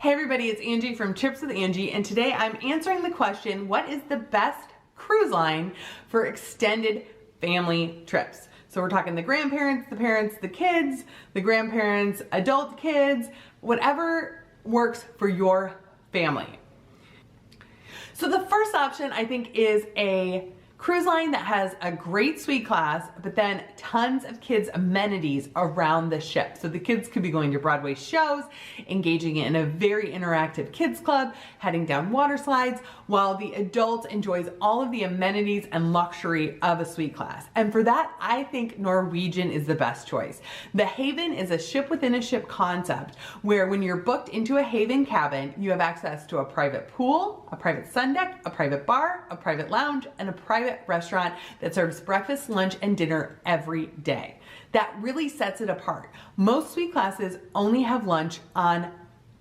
Hey everybody, it's Angie from Trips with Angie, and today I'm answering the question, what is the best cruise line for extended family trips? So we're talking the grandparents, the parents, the kids, the grandparents, adult kids, whatever works for your family. So the first option I think is a cruise line that has a great suite class, but then tons of kids amenities around the ship. So the kids could be going to Broadway shows, engaging in a very interactive kids club, heading down water slides, while the adult enjoys all of the amenities and luxury of a suite class. And for that, I think Norwegian is the best choice. The Haven is a ship within a ship concept where when you're booked into a Haven cabin, you have access to a private pool, a private sun deck, a private bar, a private lounge, and a private restaurant that serves breakfast, lunch, and dinner every day. That really sets it apart. Most suite classes only have lunch on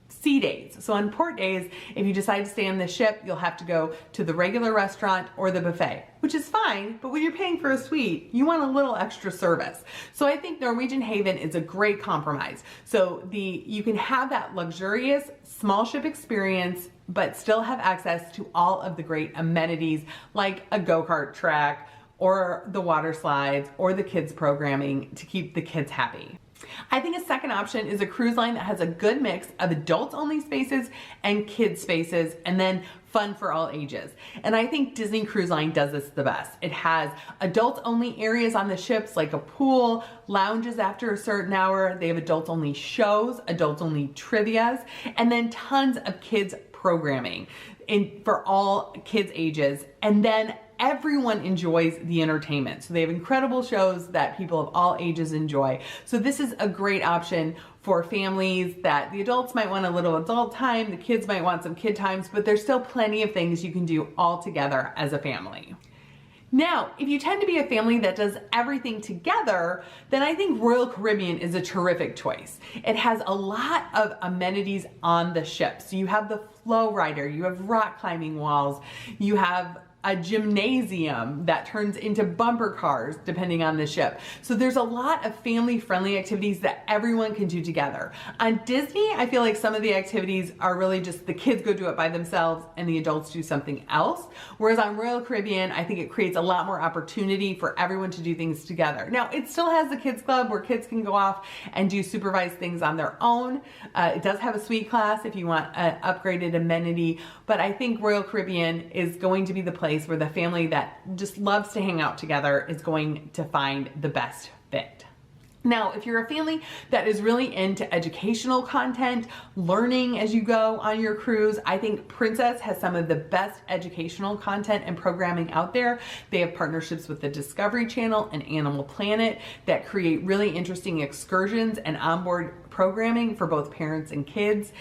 sea days. So on port days, if you decide to stay on the ship, you'll have to go to the regular restaurant or the buffet, which is fine, but when you're paying for a suite, you want a little extra service. So I think Norwegian Haven is a great compromise. So you can have that luxurious small ship experience, but still have access to all of the great amenities like a go-kart track or the water slides or the kids programming to keep the kids happy. I think a second option is a cruise line that has a good mix of adults only spaces and kids spaces, and then fun for all ages. And I think Disney Cruise Line does this the best. It has adults only areas on the ships like a pool, lounges after a certain hour. They have adults only shows, adults only trivias, and then tons of kids programming for all kids ages. And then everyone enjoys the entertainment. So they have incredible shows that people of all ages enjoy. So this is a great option for families that the adults might want a little adult time, the kids might want some kid times, but there's still plenty of things you can do all together as a family. Now, if you tend to be a family that does everything together, then I think Royal Caribbean is a terrific choice. It has a lot of amenities on the ship. So you have the flow rider, you have rock climbing walls, you have a gymnasium that turns into bumper cars depending on the ship. So there's a lot of family-friendly activities that everyone can do together. On Disney, I feel like some of the activities are really just the kids go do it by themselves and the adults do something else. Whereas on Royal Caribbean, I think it creates a lot more opportunity for everyone to do things together. Now, it still has the kids club where kids can go off and do supervised things on their own. It does have a suite class if you want an upgraded amenity, but I think Royal Caribbean is going to be the place where the family that just loves to hang out together is going to find the best fit. Now, if you're a family that is really into educational content, learning as you go on your cruise, I think Princess has some of the best educational content and programming out there. They have partnerships with the Discovery Channel and Animal Planet that create really interesting excursions and onboard programming for both parents and kids.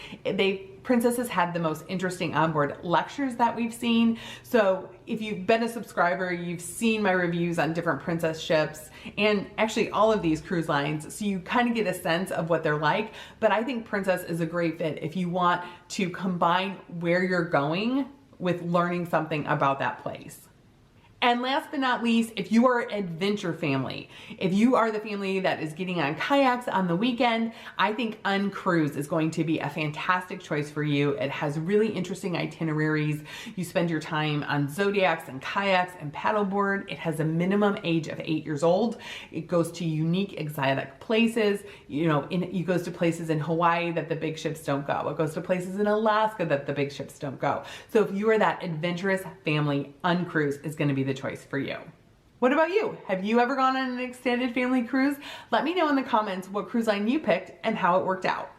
Princess has had the most interesting onboard lectures that we've seen. So if you've been a subscriber, you've seen my reviews on different Princess ships and actually all of these cruise lines. So you kind of get a sense of what they're like. But I think Princess is a great fit if you want to combine where you're going with learning something about that place. And last but not least, if you are an adventure family, if you are the family that is getting on kayaks on the weekend, I think Uncruise is going to be a fantastic choice for you. It has really interesting itineraries. You spend your time on zodiacs and kayaks and paddleboard. It has a minimum age of 8 years old. It goes to unique exotic places. It goes to places in Hawaii that the big ships don't go. It goes to places in Alaska that the big ships don't go. So if you are that adventurous family, Uncruise is going to be the choice for you. What about you? Have you ever gone on an extended family cruise? Let me know in the comments what cruise line you picked and how it worked out.